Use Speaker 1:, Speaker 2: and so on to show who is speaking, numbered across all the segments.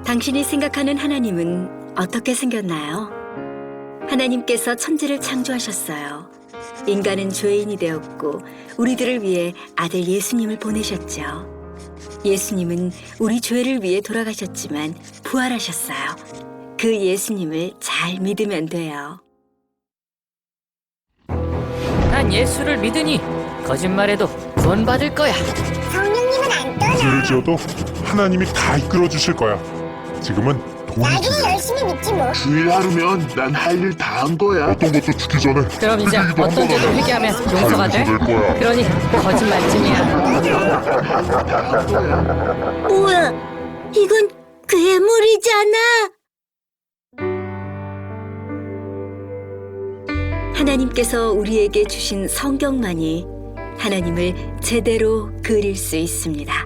Speaker 1: 당신이 생각하는 하나님은 어떻게 생겼나요? 하나님께서 천지를 창조하셨어요. 인간은 죄인이 되었고 우리들을 위해 아들 예수님을 보내셨죠. 예수님은 우리 죄를 위해 돌아가셨지만 부활하셨어요. 그 예수님을 잘 믿으면 돼요.
Speaker 2: 난 예수를 믿으니 거짓말해도 구원받을 거야.
Speaker 3: 성령님은 안 떠나.
Speaker 4: 죄를 지어도 하나님이 다 이끌어 주실 거야. 지금은 돈이
Speaker 3: 나중에
Speaker 4: 중요해.
Speaker 3: 열심히 믿지 뭐.
Speaker 5: 주일 하루면 난 할 일 다 한 거야.
Speaker 4: 어떤 것도 죽기 전에
Speaker 2: 그럼 이제
Speaker 4: 그 얘기도
Speaker 2: 어떤
Speaker 4: 한번
Speaker 2: 죄도
Speaker 4: 하면
Speaker 2: 회개하면
Speaker 4: 다
Speaker 2: 용서가 돼?
Speaker 4: 용서될 거야.
Speaker 2: 그러니 거짓말쯤이야.
Speaker 3: 뭐야? 이건 괴물이잖아.
Speaker 1: 하나님께서 우리에게 주신 성경만이 하나님을 제대로 그릴 수 있습니다.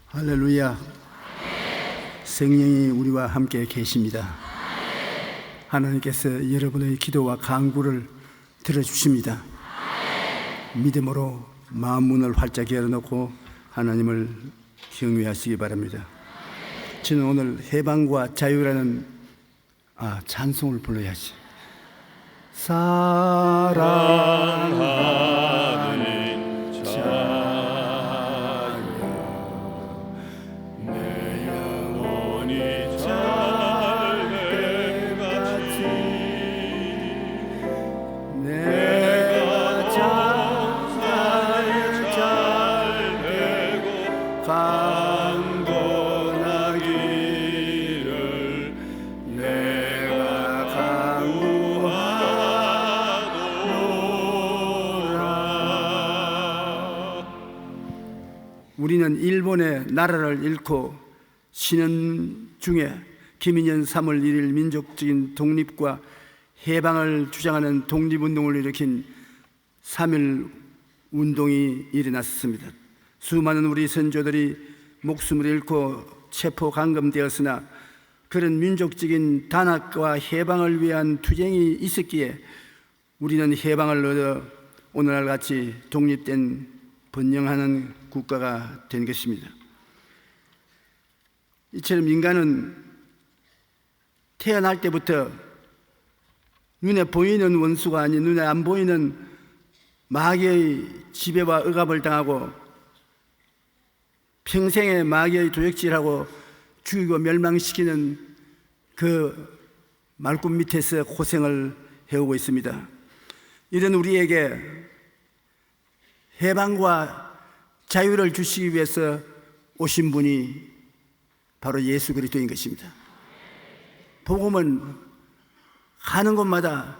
Speaker 6: 할렐루야. 성령이 우리와 함께 계십니다. 하나님께서 여러분의 기도와 간구를 들어주십니다. 믿음으로 마음 문을 활짝 열어놓고 하나님을 경외하시기 바랍니다. 저는 오늘 해방과 자유라는 찬송을 불러야지. 사랑하는 자 강건하기를 내가 강구하노라. 우리는 일본의 나라를 잃고 신은 중에 김인현 3월 1일 민족적인 독립과 해방을 주장하는 독립운동을 일으킨 3.1 운동이 일어났습니다. 수많은 우리 선조들이 목숨을 잃고 체포 감금되었으나 그런 민족적인 단합과 해방을 위한 투쟁이 있었기에 우리는 해방을 얻어 오늘날 같이 독립된 번영하는 국가가 된 것입니다. 이처럼 인간은 태어날 때부터 눈에 보이는 원수가 아닌 눈에 안 보이는 마귀의 지배와 억압을 당하고 평생에 마귀의 도적질하고 죽이고 멸망시키는 그 말꿈 밑에서 고생을 해오고 있습니다. 이런 우리에게 해방과 자유를 주시기 위해서 오신 분이 바로 예수 그리스도인 것입니다. 복음은 가는 곳마다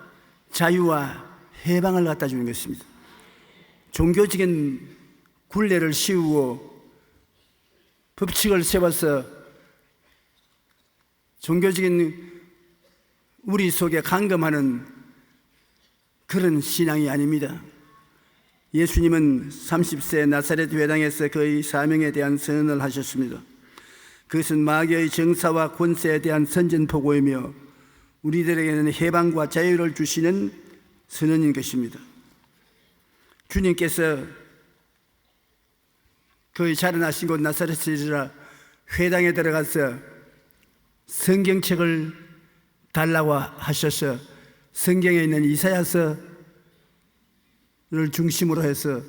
Speaker 6: 자유와 해방을 갖다 주는 것입니다. 종교적인 굴레를 씌우고 법칙을 세워서 종교적인 우리 속에 감금하는 그런 신앙이 아닙니다. 예수님은 30세 나사렛 회당에서 그의 사명에 대한 선언을 하셨습니다. 그것은 마귀의 정사와 권세에 대한 선전포고이며 우리들에게는 해방과 자유를 주시는 선언인 것입니다. 주님께서 그의 자라나신 곳 나사렛이라 회당에 들어가서 성경책을 달라고 하셔서 성경에 있는 이사야서를 중심으로 해서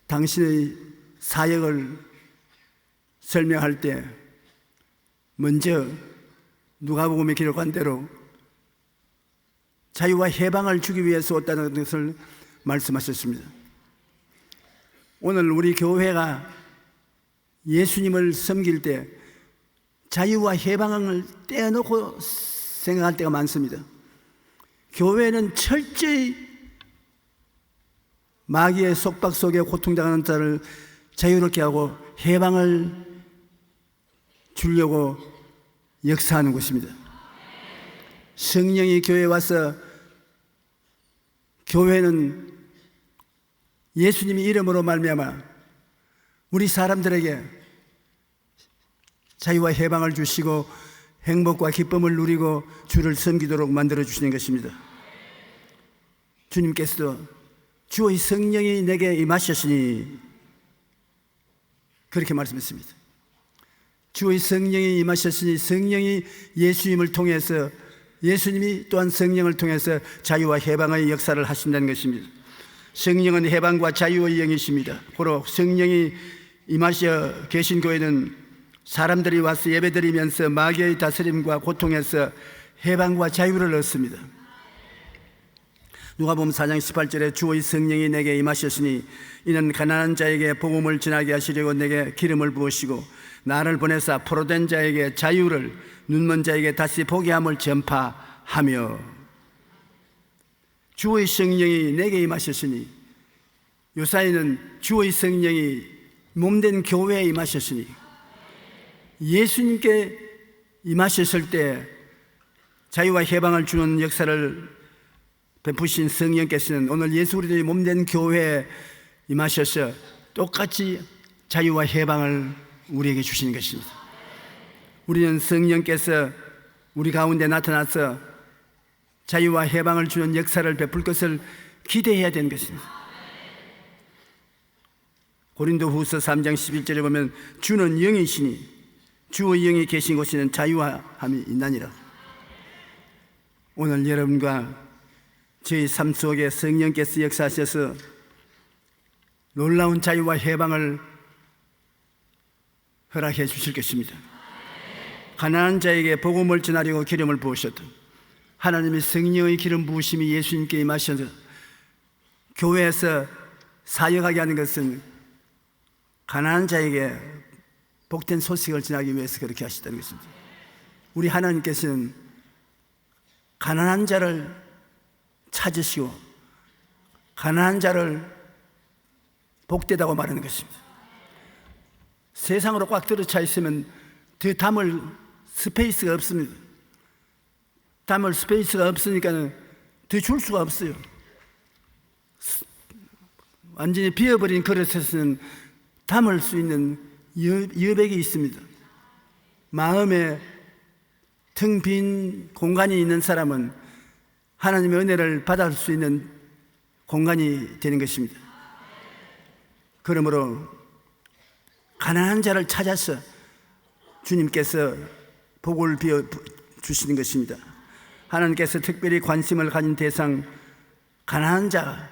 Speaker 6: 당신의 사역을 설명할 때 먼저 누가복음에 기록한 대로 자유와 해방을 주기 위해서 왔다는 것을 말씀하셨습니다. 오늘 우리 교회가 예수님을 섬길 때 자유와 해방을 떼어놓고 생각할 때가 많습니다. 교회는 철저히 마귀의 속박 속에 고통당하는 자를 자유롭게 하고 해방을 주려고 역사하는 곳입니다. 성령이 교회에 와서 교회는 예수님의 이름으로 말미암아 우리 사람들에게 자유와 해방을 주시고 행복과 기쁨을 누리고 주를 섬기도록 만들어 주시는 것입니다. 주님께서도 주의 성령이 내게 임하셨으니 그렇게 말씀했습니다. 주의 성령이 임하셨으니 성령이 예수님을 통해서 예수님이 또한 성령을 통해서 자유와 해방의 역사를 하신다는 것입니다. 성령은 해방과 자유의 영이십니다. 고로 성령이 임하셔 계신 교회는 사람들이 와서 예배드리면서 마귀의 다스림과 고통에서 해방과 자유를 얻습니다. 누가복음 4장 18절에 주의 성령이 내게 임하셨으니 이는 가난한 자에게 복음을 전하게 하시려고 내게 기름을 부으시고 나를 보내사 포로된 자에게 자유를 눈먼 자에게 다시 보게 함을 전파하며 주의 성령이 내게 임하셨으니 요사이는 주의 성령이 몸된 교회에 임하셨으니 예수님께 임하셨을 때 자유와 해방을 주는 역사를 베푸신 성령께서는 오늘 예수 그리스도의 몸된 교회에 임하셔서 똑같이 자유와 해방을 우리에게 주시는 것입니다. 우리는 성령께서 우리 가운데 나타나서 자유와 해방을 주는 역사를 베풀 것을 기대해야 되는 것입니다. 고린도후서 3장 11절에 보면 주는 영이시니 주의 영이 계신 곳에는 자유함이 있나니라. 오늘 여러분과 저희 삶 속에 성령께서 역사하셔서 놀라운 자유와 해방을 허락해 주실 것입니다. 가난한 자에게 복음을 전하려고 기름을 부으셨던 하나님의 성령의 기름 부으심이 예수님께 임하셔서 교회에서 사역하게 하는 것은 가난한 자에게 복된 소식을 전하기 위해서 그렇게 하시다는 것입니다. 우리 하나님께서는 가난한 자를 찾으시고 가난한 자를 복되다고 말하는 것입니다. 세상으로 꽉 들어차 있으면 더 담을 스페이스가 없습니다. 담을 스페이스가 없으니까 더 줄 수가 없어요. 완전히 비어버린 그릇에서는 담을 수 있는 여백이 있습니다. 마음에 텅 빈 공간이 있는 사람은 하나님의 은혜를 받을 수 있는 공간이 되는 것입니다. 그러므로 가난한 자를 찾아서 주님께서 복을 비워 주시는 것입니다. 하나님께서 특별히 관심을 가진 대상 가난한 자,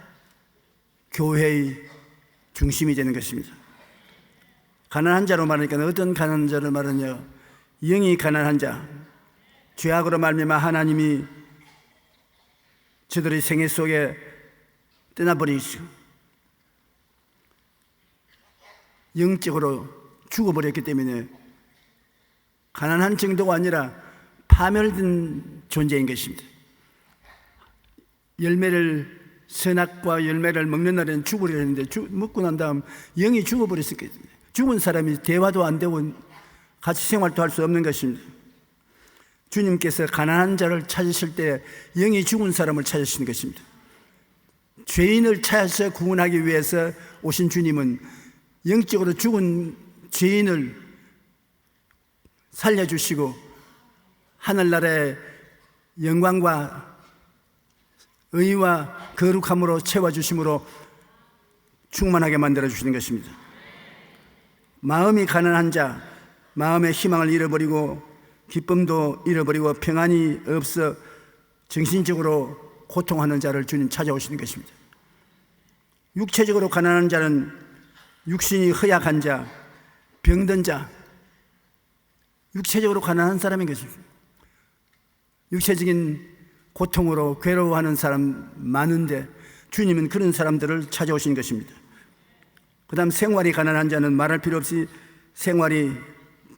Speaker 6: 교회의 중심이 되는 것입니다. 가난한 자로 말하니까 어떤 가난한 자를 말하냐? 영이 가난한 자, 죄악으로 말미암아 하나님이 저들의 생애 속에 떠나버리시고 영적으로 죽어버렸기 때문에 가난한 정도가 아니라 파멸된 존재인 것입니다. 선악과 열매를 먹는 날에는 죽으려 했는데 먹고 난 다음 영이 죽어버렸을 거예요. 죽은 사람이 대화도 안 되고 같이 생활도 할 수 없는 것입니다. 주님께서 가난한 자를 찾으실 때 영이 죽은 사람을 찾으시는 것입니다. 죄인을 찾아서 구원하기 위해서 오신 주님은 영적으로 죽은 죄인을 살려주시고 하늘나라의 영광과 의와 거룩함으로 채워주심으로 충만하게 만들어주시는 것입니다. 마음이 가난한 자, 마음의 희망을 잃어버리고 기쁨도 잃어버리고 평안이 없어 정신적으로 고통하는 자를 주님 찾아오시는 것입니다. 육체적으로 가난한 자는 육신이 허약한 자, 병든 자, 육체적으로 가난한 사람인 것입니다. 육체적인 고통으로 괴로워하는 사람 많은데 주님은 그런 사람들을 찾아오신 것입니다. 그 다음 생활이 가난한 자는 말할 필요 없이 생활이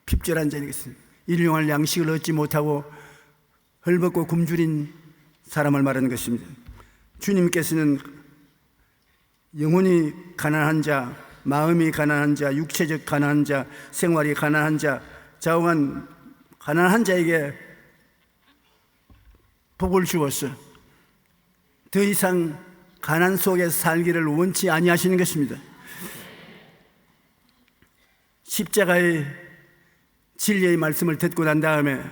Speaker 6: 핍절한 자인 것입니다. 일용할 양식을 얻지 못하고 헐벗고 굶주린 사람을 말하는 것입니다. 주님께서는 영혼이 가난한 자, 마음이 가난한 자, 육체적 가난한 자, 생활이 가난한 자, 자원한 가난한 자에게 복을 주었어. 더 이상 가난 속에 살기를 원치 아니하시는 것입니다. 십자가의 진리의 말씀을 듣고 난 다음에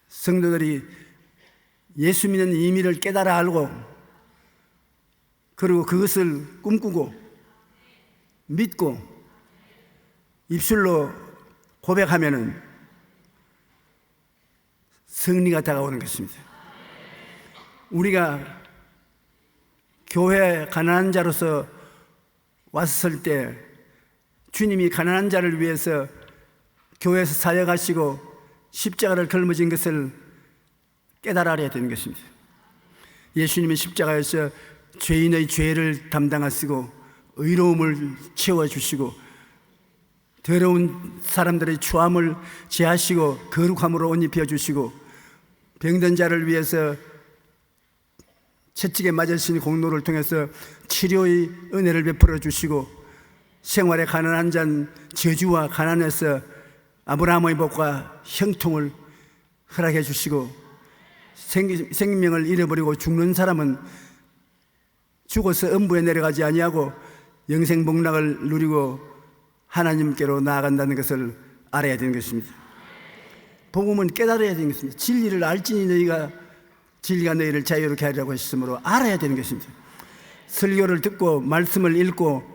Speaker 6: 성도들이 예수 믿는 의미를 깨달아 알고 그리고 그것을 꿈꾸고 믿고 입술로 고백하면은 승리가 다가오는 것입니다. 우리가 교회 가난한 자로서 왔을 때 주님이 가난한 자를 위해서 교회에서 사역하시고 십자가를 걸머진 것을 깨달아야 되는 것입니다. 예수님이 십자가에서 죄인의 죄를 담당하시고 의로움을 채워주시고 더러운 사람들의 추함을 제하시고 거룩함으로 옷 입혀주시고 병든 자를 위해서 채찍에 맞으신 공로를 통해서 치료의 은혜를 베풀어 주시고 생활에 가난한 자는 저주와 가난에서 아브라함의 복과 형통을 허락해 주시고 생명을 잃어버리고 죽는 사람은 죽어서 음부에 내려가지 아니하고 영생복락을 누리고 하나님께로 나아간다는 것을 알아야 되는 것입니다. 복음은 깨달아야 되는 것입니다. 진리를 알지니 너희가 진리가 너희를 자유롭게 하리라고 했으므로 알아야 되는 것입니다. 설교를 듣고 말씀을 읽고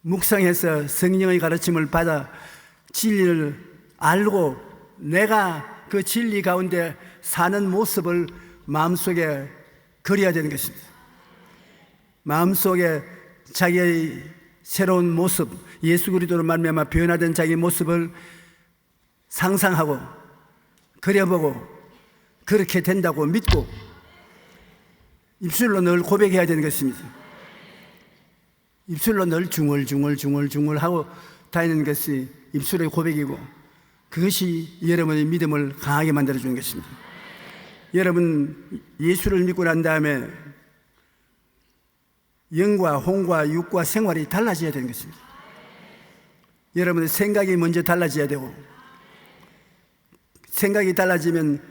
Speaker 6: 묵상해서 성령의 가르침을 받아 진리를 알고 내가 그 진리 가운데 사는 모습을 마음속에 그려야 되는 것입니다. 마음속에 자기의 새로운 모습, 예수 그리스도로 말미암아 변화된 자기 모습을 상상하고 그려보고 그렇게 된다고 믿고 입술로 늘 고백해야 되는 것입니다. 입술로 늘 중얼중얼 하고 다니는 것이 입술의 고백이고 그것이 여러분의 믿음을 강하게 만들어주는 것입니다. 여러분 예수를 믿고 난 다음에 영과 혼과 육과 생활이 달라져야 되는 것입니다. 여러분의 생각이 먼저 달라져야 되고 생각이 달라지면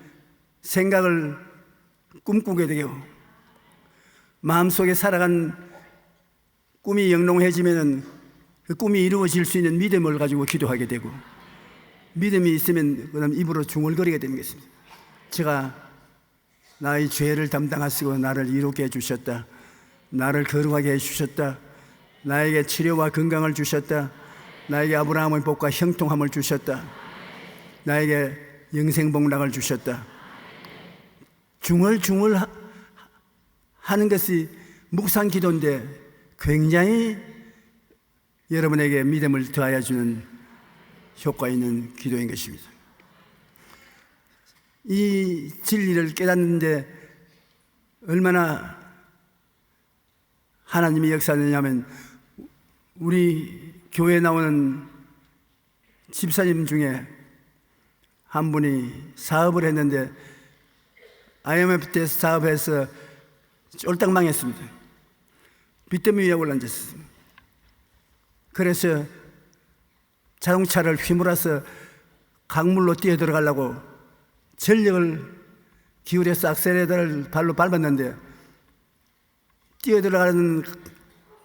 Speaker 6: 생각을 꿈꾸게 되고 마음속에 살아간 꿈이 영롱해지면 그 꿈이 이루어질 수 있는 믿음을 가지고 기도하게 되고 믿음이 있으면 그다음 입으로 중얼거리게 되는 것입니다. 제가 나의 죄를 담당하시고 나를 이롭게 해주셨다. 나를 거룩하게 해주셨다. 나에게 치료와 건강을 주셨다. 나에게 아브라함의 복과 형통함을 주셨다. 나에게 영생복락을 주셨다. 중얼중얼 하는 것이 묵상 기도인데 굉장히 여러분에게 믿음을 더하여 주는 효과 있는 기도인 것입니다. 이 진리를 깨닫는데 얼마나 하나님이 역사하느냐면 우리 교회에 나오는 집사님 중에 한 분이 사업을 했는데 IMF 때 사업해서 쫄딱 망했습니다. 빚더미 위에 올라앉았습니다. 그래서 자동차를 휘몰아서 강물로 뛰어들어가려고 전력을 기울여서 악셀레이터를 발로 밟았는데 뛰어들어가는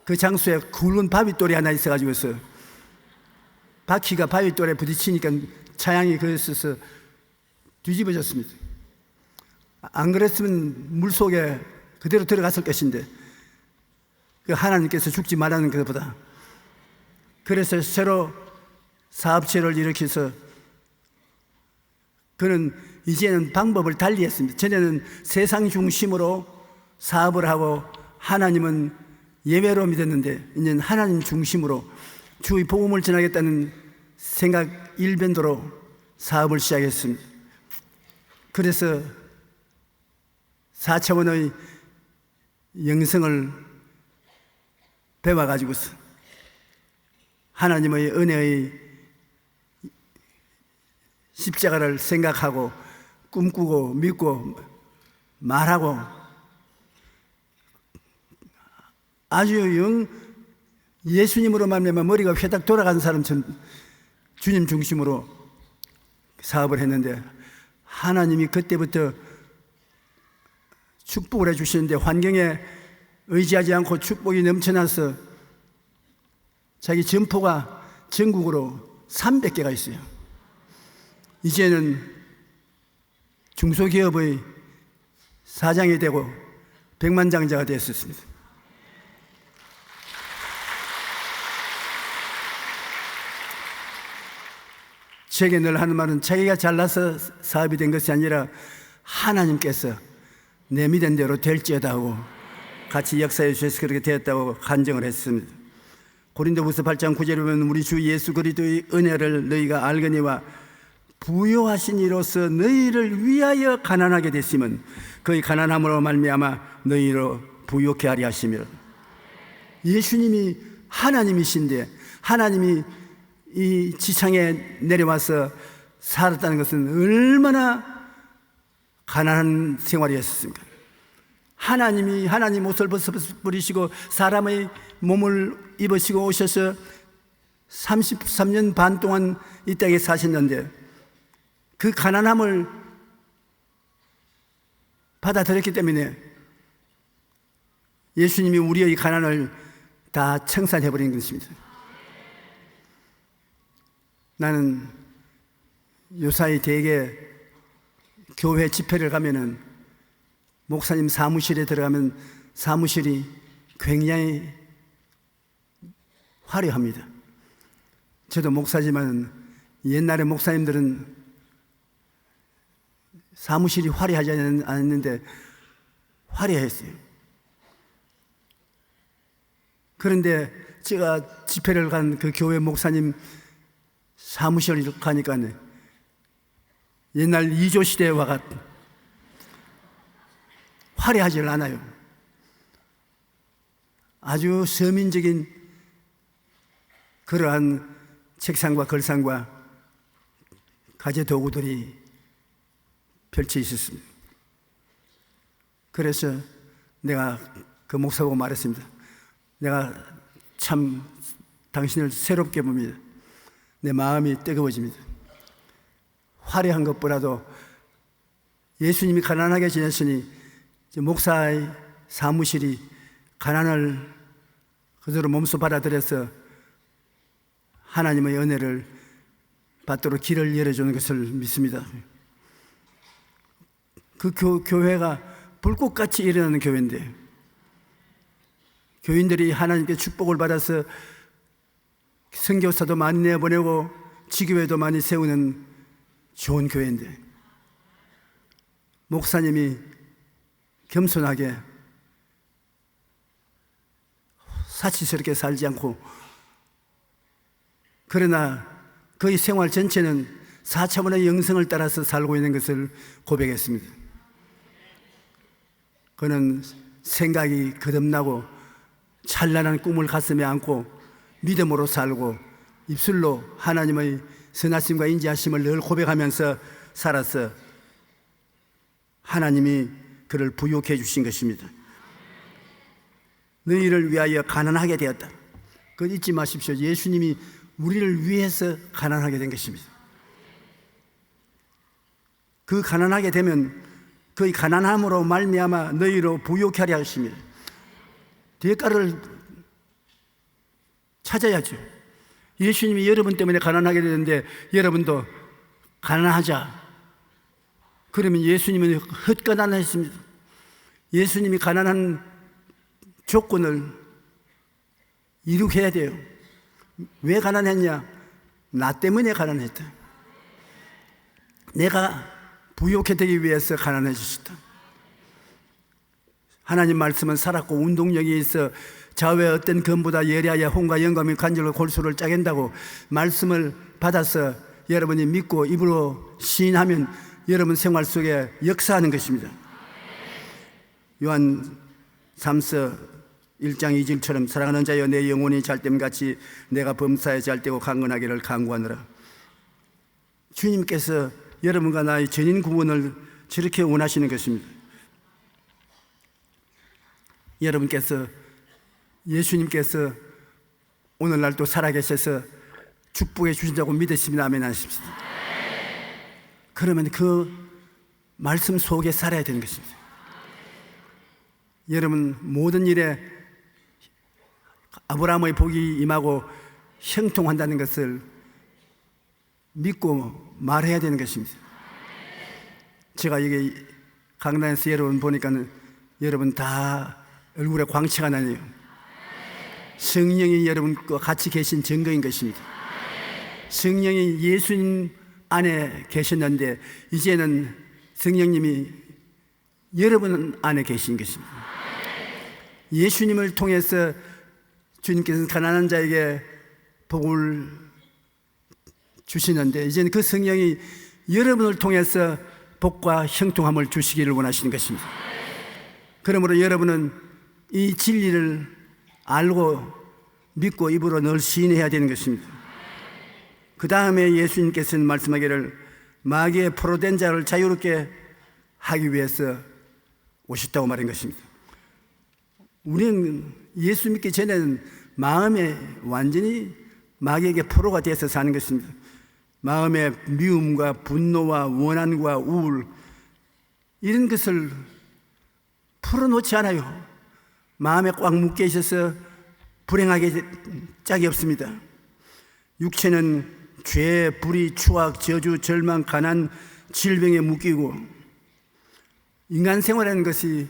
Speaker 6: 그 장소에 굵은 바위돌이 하나 있어가지고서 바퀴가 바위돌에 부딪히니까 차량이 거기서 뒤집어졌습니다. 안 그랬으면 물속에 그대로 들어갔을 것인데 그 하나님께서 죽지 말라는 것보다 그래서 새로 사업체를 일으켜서 그는 이제는 방법을 달리 했습니다. 전에는 세상 중심으로 사업을 하고 하나님은 예외로 믿었는데 이제는 하나님 중심으로 주의 복음을 전하겠다는 생각 일변도로 사업을 시작했습니다. 그래서 4차원의 영성을 배워가지고서 하나님의 은혜의 십자가를 생각하고 꿈꾸고 믿고 말하고 아주 예수님으로 말미암아 머리가 휘딱 돌아가는 사람처럼 주님 중심으로 사업을 했는데 하나님이 그때부터 축복을 해주시는데 환경에 의지하지 않고 축복이 넘쳐나서 자기 점포가 전국으로 300개가 있어요. 이제는 중소기업의 사장이 되고 백만장자가 되었습니다. 제게 늘 하는 말은 자기가 잘나서 사업이 된 것이 아니라 하나님께서 내 믿은 대로 될지어다 하고 같이 역사해 주셔서 그렇게 되었다고 간증을 했습니다. 고린도후서 8장 9절에 보면 우리 주 예수 그리스도의 은혜를 너희가 알거니와 부요하신 이로서 너희를 위하여 가난하게 됐으면 그의 가난함으로 말미암아 너희로 부요케 하리 하시며, 예수님이 하나님이신데 하나님이 이 지상에 내려와서 살았다는 것은 얼마나 가난한 생활이었습니까? 하나님 옷을 벗어버리시고 사람의 몸을 입으시고 오셔서 33년 반 동안 이 땅에 사셨는데 그 가난함을 받아들였기 때문에 예수님이 우리의 가난을 다 청산해버린 것입니다. 나는 요사이 대개 교회 집회를 가면은 목사님 사무실에 들어가면 사무실이 굉장히 화려합니다. 저도 목사지만 옛날에 목사님들은 사무실이 화려하지 않았는데 화려했어요. 그런데 제가 집회를 간 그 교회 목사님 사무실을 가니까 옛날 이조 시대와 같은 화려하지 않아요. 아주 서민적인 그러한 책상과 걸상과 가재 도구들이 펼쳐 있었습니다. 그래서 내가 그 목사하고 말했습니다. 내가 참 당신을 새롭게 봅니다. 내 마음이 뜨거워집니다. 화려한 것보다도 예수님이 가난하게 지냈으니 목사의 사무실이 가난을 그대로 몸소 받아들여서 하나님의 은혜를 받도록 길을 열어주는 것을 믿습니다. 그 교회가 불꽃같이 일어나는 교회인데 교인들이 하나님께 축복을 받아서 선교사도 많이 내보내고 지교회도 많이 세우는 좋은 교회인데 목사님이 겸손하게 사치스럽게 살지 않고, 그러나 그의 생활 전체는 4차원의 영성을 따라서 살고 있는 것을 고백했습니다. 그는 생각이 거듭나고 찬란한 꿈을 가슴에 안고 믿음으로 살고 입술로 하나님의 선하심과 인자하심을 늘 고백하면서 살아서 하나님이 그를 부유케 해주신 것입니다. 너희를 위하여 가난하게 되었다. 그걸 잊지 마십시오. 예수님이 우리를 위해서 가난하게 된 것입니다. 그 가난하게 되면 그의 가난함으로 말미암아 너희로 부유케 하려 하십니다. 대가를 찾아야죠. 예수님이 여러분 때문에 가난하게 되는데 여러분도 가난하자. 그러면 예수님은 헛가난했습니다. 예수님이 가난한 조건을 이룩해야 돼요. 왜 가난했냐? 나 때문에 가난했다. 내가 부유케 되기 위해서 가난해지셨다. 하나님 말씀은 살았고 운동력이 있어 좌우의 어떤 검보다 예리하여 혼과 영감이 관절과 골수를 짜겐다고 말씀을 받아서 여러분이 믿고 입으로 시인하면 여러분 생활 속에 역사하는 것입니다. 요한 3서 1장 2절처럼 사랑하는 자여 내 영혼이 잘됨같이 내가 범사에 잘되고 강건하기를 간구하노라. 주님께서 여러분과 나의 전인 구원을 저렇게 원하시는 것입니다. 여러분께서 예수님께서 오늘날 또 살아계셔서 축복해 주신다고 믿으시면 아멘 하십시오. 그러면 그 말씀 속에 살아야 되는 것입니다. 여러분, 모든 일에 아브라함의 복이 임하고 형통한다는 것을 믿고 말해야 되는 것입니다. 제가 여기 강단에서 여러분 보니까는 여러분 다 얼굴에 광채가 나네요. 성령이 여러분과 같이 계신 증거인 것입니다. 성령이 예수님 안에 계셨는데 이제는 성령님이 여러분 안에 계신 것입니다. 예수님을 통해서 주님께서는 가난한 자에게 복을 주시는데 이제는 그 성령이 여러분을 통해서 복과 형통함을 주시기를 원하시는 것입니다. 그러므로 여러분은 이 진리를 알고 믿고 입으로 늘 시인해야 되는 것입니다. 그 다음에 예수님께서는 말씀하기를 마귀의 포로된 자를 자유롭게 하기 위해서 오셨다고 말한 것입니다. 우리는 예수 믿기 전에는 마음에 완전히 마귀에게 포로가 되어서 사는 것입니다. 마음의 미움과 분노와 원한과 우울 이런 것을 풀어놓지 않아요. 마음에 꽉 묶여 있어서 불행하게 짝이 없습니다. 육체는 죄, 불의, 추악, 저주, 절망, 가난, 질병에 묶이고 인간 생활하는 것이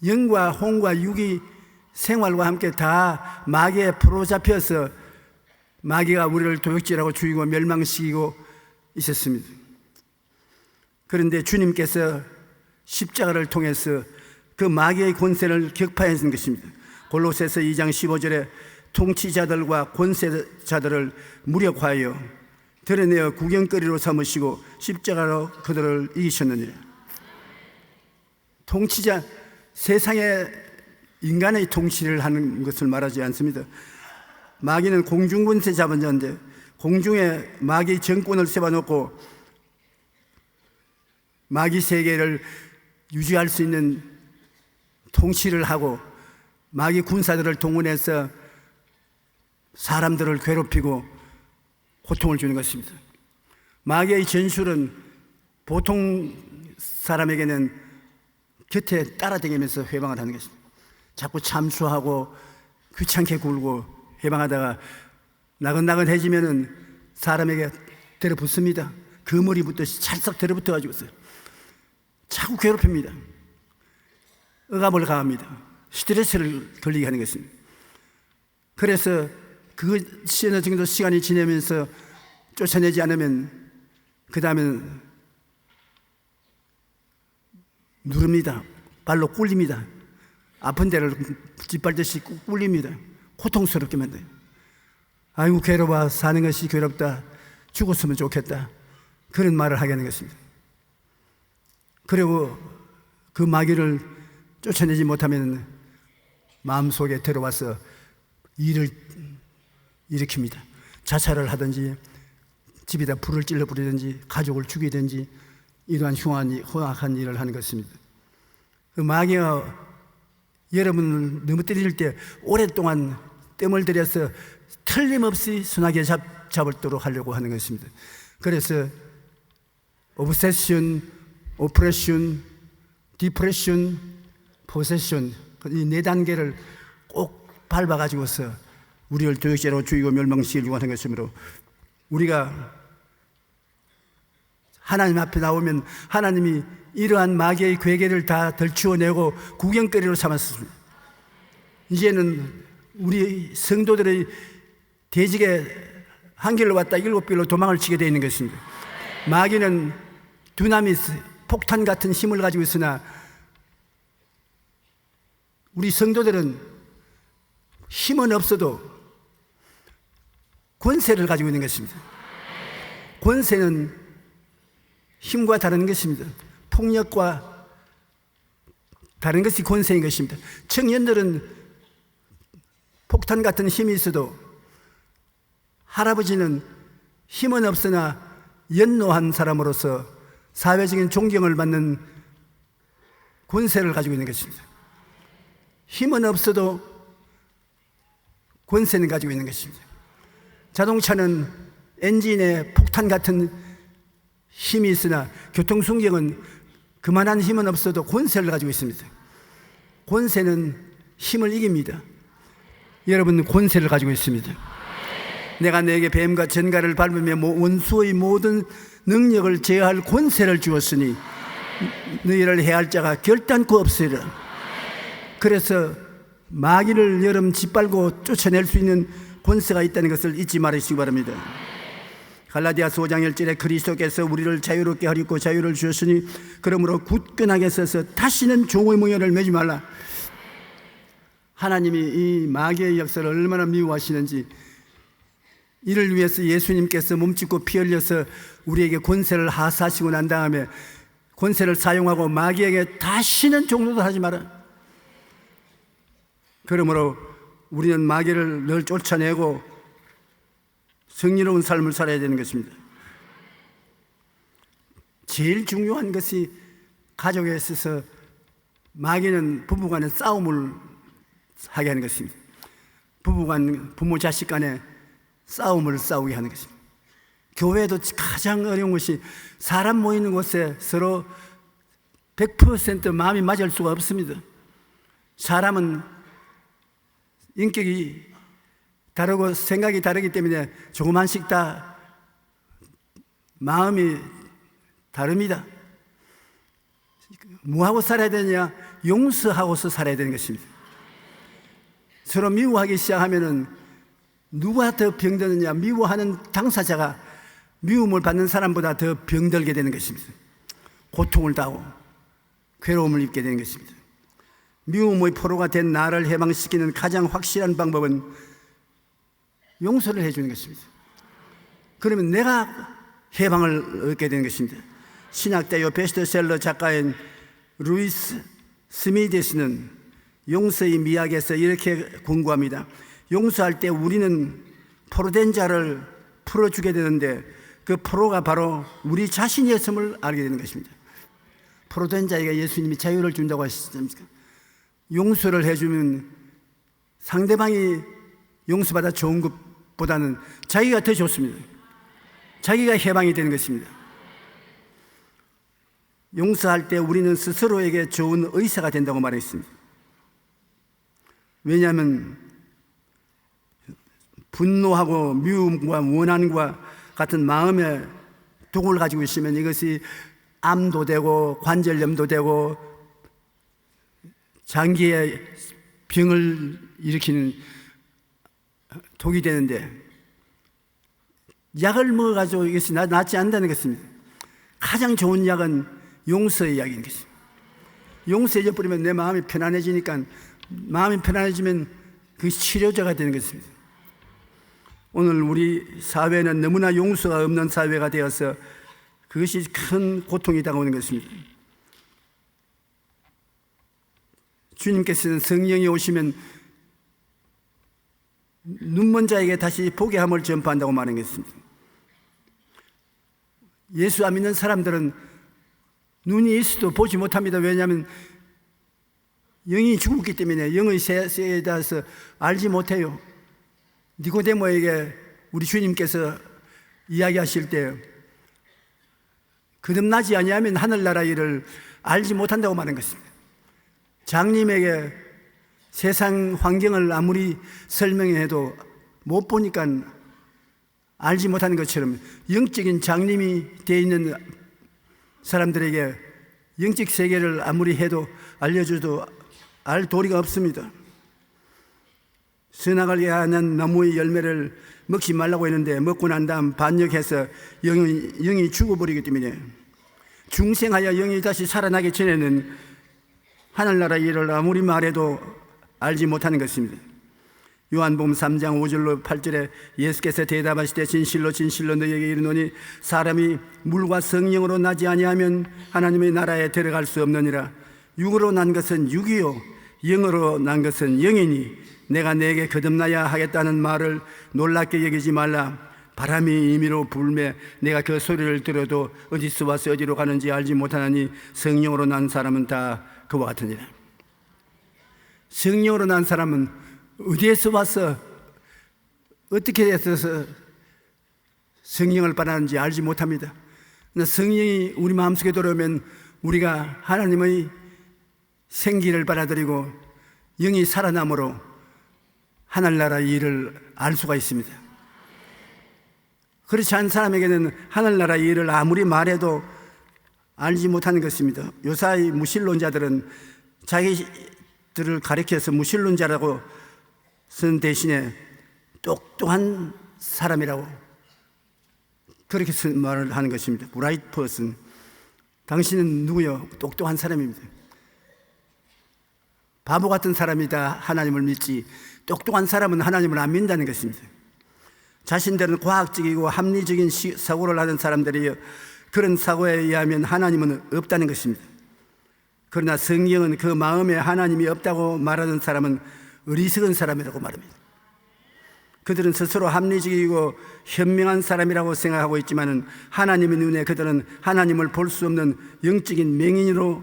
Speaker 6: 영과 혼과 육이 생활과 함께 다 마귀에 포로잡혀서 마귀가 우리를 도둑질하고 죽이고 멸망시키고 있었습니다. 그런데 주님께서 십자가를 통해서 그 마귀의 권세를 격파하신 것입니다. 골로새서 2장 15절에 통치자들과 권세자들을 무력화하여 드러내어 구경거리로 삼으시고 십자가로 그들을 이기셨느니라. 통치자, 세상에 인간의 통치를 하는 것을 말하지 않습니다. 마귀는 공중권세 잡은 자인데 공중에 마귀 정권을 세워놓고 마귀 세계를 유지할 수 있는 통치를 하고 마귀 군사들을 동원해서 사람들을 괴롭히고 고통을 주는 것입니다. 마귀의 전술은 보통 사람에게는 곁에 따라다니면서 회방을 하는 것입니다. 자꾸 참수하고 귀찮게 굴고 회방하다가 나긋나긋해지면은 사람에게 들어붙습니다. 그물이 붙듯이 찰싹 들어붙어가지고 있어요. 자꾸 괴롭힙니다. 억압을 가합니다. 스트레스를 걸리게 하는 것입니다. 그래서 그 어느 정도 시간이 지나면서 쫓아내지 않으면 그 다음엔 누릅니다. 발로 꿀립니다. 아픈 데를 짓밟듯이 꿀립니다. 고통스럽게 만들어요. 아이고 괴로워, 사는 것이 괴롭다, 죽었으면 좋겠다, 그런 말을 하게 하는 것입니다. 그리고 그 마귀를 쫓아내지 못하면 마음속에 들어와서 일을 일으킵니다. 자살을 하든지 집에다 불을 찔러 부리든지 가족을 죽이든지 이러한 흉악한 일을 하는 것입니다. 그 마귀가 여러분을 넘어뜨릴 때 오랫동안 땀을 들여서 틀림없이 순하게 잡도록 하려고 하는 것입니다. 그래서 오브세션, 오프레션, 디프레션, 포세션 이 네 단계를 꼭 밟아가지고서 우리를 도적질하고 죽이고 멸망시키려고 하는 것이므로 우리가 하나님 앞에 나오면 하나님이 이러한 마귀의 괴계를 다 덜치워내고 구경거리로 삼았습니다. 이제는 우리 성도들의 대직에 한 길로 왔다 일곱 길로 도망을 치게 되어 있는 것입니다. 마귀는 두나미스, 폭탄 같은 힘을 가지고 있으나 우리 성도들은 힘은 없어도 권세를 가지고 있는 것입니다. 권세는 힘과 다른 것입니다. 폭력과 다른 것이 권세인 것입니다. 청년들은 폭탄 같은 힘이 있어도 할아버지는 힘은 없으나 연로한 사람으로서 사회적인 존경을 받는 권세를 가지고 있는 것입니다. 힘은 없어도 권세는 가지고 있는 것입니다. 자동차는 엔진에 폭탄 같은 힘이 있으나 교통순경은 그만한 힘은 없어도 권세를 가지고 있습니다. 권세는 힘을 이깁니다. 여러분은 권세를 가지고 있습니다. 내가 너에게 뱀과 전갈을 밟으며 원수의 모든 능력을 제어할 권세를 주었으니 너희를 해할 자가 결단코 없으리라. 그래서 마귀를 여름 짓밟고 쫓아낼 수 있는 권세가 있다는 것을 잊지 말으시기 바랍니다. 갈라디아서 5장 1절에 그리스도께서 우리를 자유롭게 하리고 자유를 주셨으니 그러므로 굳건하게 서서 다시는 종의 몽열을 매지 말라. 하나님이 이 마귀의 역사를 얼마나 미워하시는지, 이를 위해서 예수님께서 몸짓고 피 흘려서 우리에게 권세를 하사하시고 난 다음에 권세를 사용하고 마귀에게 다시는 종노릇 하지 마라. 그러므로 우리는 마귀를 늘 쫓아내고 정의로운 삶을 살아야 되는 것입니다. 제일 중요한 것이 가족에 있어서 마귀는 부부간의 싸움을 하게 하는 것입니다. 부부간, 부모 자식 간에 싸움을 싸우게 하는 것입니다. 교회도 가장 어려운 것이 사람 모이는 곳에 서로 100% 마음이 맞을 수가 없습니다. 사람은 인격이 다르고 생각이 다르기 때문에 조그만씩 다 마음이 다릅니다. 뭐하고 살아야 되냐? 용서하고서 살아야 되는 것입니다. 서로 미워하기 시작하면은 누가 더 병드느냐? 미워하는 당사자가 미움을 받는 사람보다 더 병들게 되는 것입니다. 고통을 당하고 괴로움을 입게 되는 것입니다. 미움의 포로가 된 나를 해방시키는 가장 확실한 방법은 용서를 해주는 것입니다. 그러면 내가 해방을 얻게 되는 것입니다. 신학대요 베스트셀러 작가인 루이스 스미데스는 용서의 미학에서 이렇게 권고합니다. 용서할 때 우리는 포로된 자를 풀어주게 되는데 그 포로가 바로 우리 자신이었음을 알게 되는 것입니다. 포로된 자에게 예수님이 자유를 준다고 하시지 않습니까? 용서를 해주면 상대방이 용서받아 좋은 것보다는 자기가 더 좋습니다. 자기가 해방이 되는 것입니다. 용서할 때 우리는 스스로에게 좋은 의사가 된다고 말했습니다. 왜냐하면 분노하고 미움과 원한과 같은 마음의 독을 가지고 있으면 이것이 암도 되고 관절염도 되고 장기의 병을 일으키는 독이 되는데 약을 먹어가지고 이것이 낫지 않는다는 것입니다. 가장 좋은 약은 용서의 약인 것입니다. 용서해 버리면 내 마음이 편안해지니까 마음이 편안해지면 그것이 치료제가 되는 것입니다. 오늘 우리 사회는 너무나 용서가 없는 사회가 되어서 그것이 큰 고통이 다가오는 것입니다. 주님께서는 성령이 오시면 눈먼 자에게 다시 보게 함을 전파한다고 말한 것입니다. 예수 안 믿는 사람들은 눈이 있어도 보지 못합니다. 왜냐하면 영이 죽었기 때문에 영의 세에 대해서 알지 못해요. 니고데모에게 우리 주님께서 이야기하실 때 거듭나지 아니하면 하늘나라 일을 알지 못한다고 말한 것입니다. 장님에게 세상 환경을 아무리 설명해도 못 보니까 알지 못하는 것처럼 영적인 장님이 되어 있는 사람들에게 영적 세계를 아무리 해도 알려줘도 알 도리가 없습니다. 선악을 하는 나무의 열매를 먹지 말라고 했는데 먹고 난 다음 반역해서 영이 죽어버리기 때문에 중생하여 영이 다시 살아나기 전에는 하늘나라 일을 아무리 말해도 알지 못하는 것입니다. 요한복음 3장 5절로 8절에 예수께서 대답하시되 진실로 진실로 너희에게 이르노니 사람이 물과 성령으로 나지 아니하면 하나님의 나라에 들어갈 수 없느니라. 육으로 난 것은 육이요 영으로 난 것은 영이니 내가 너에게 거듭나야 하겠다는 말을 놀랍게 여기지 말라. 바람이 임의로 불매 내가 그 소리를 들어도 어디서 와서 어디로 가는지 알지 못하나니 성령으로 난 사람은 다 그와 같으니라. 성령으로 난 사람은 어디에서 와서 어떻게 해서 성령을 받았는지 알지 못합니다. 그러나 성령이 우리 마음속에 들어오면 우리가 하나님의 생기를 받아들이고 영이 살아남으로 하늘나라의 일을 알 수가 있습니다. 그렇지 않은 사람에게는 하늘나라의 일을 아무리 말해도 알지 못하는 것입니다. 요사이 무신론자들은 자기들을 가리켜서 무신론자라고 쓴 대신에 똑똑한 사람이라고 그렇게 말을 하는 것입니다. Bright person. 당신은 누구요? 똑똑한 사람입니다. 바보 같은 사람이다 하나님을 믿지, 똑똑한 사람은 하나님을 안 믿는다는 것입니다. 자신들은 과학적이고 합리적인 사고를 하는 사람들이요, 그런 사고에 의하면 하나님은 없다는 것입니다. 그러나 성경은 그 마음에 하나님이 없다고 말하는 사람은 어리석은 사람이라고 말합니다. 그들은 스스로 합리적이고 현명한 사람이라고 생각하고 있지만 하나님의 눈에 그들은 하나님을 볼 수 없는 영적인 맹인으로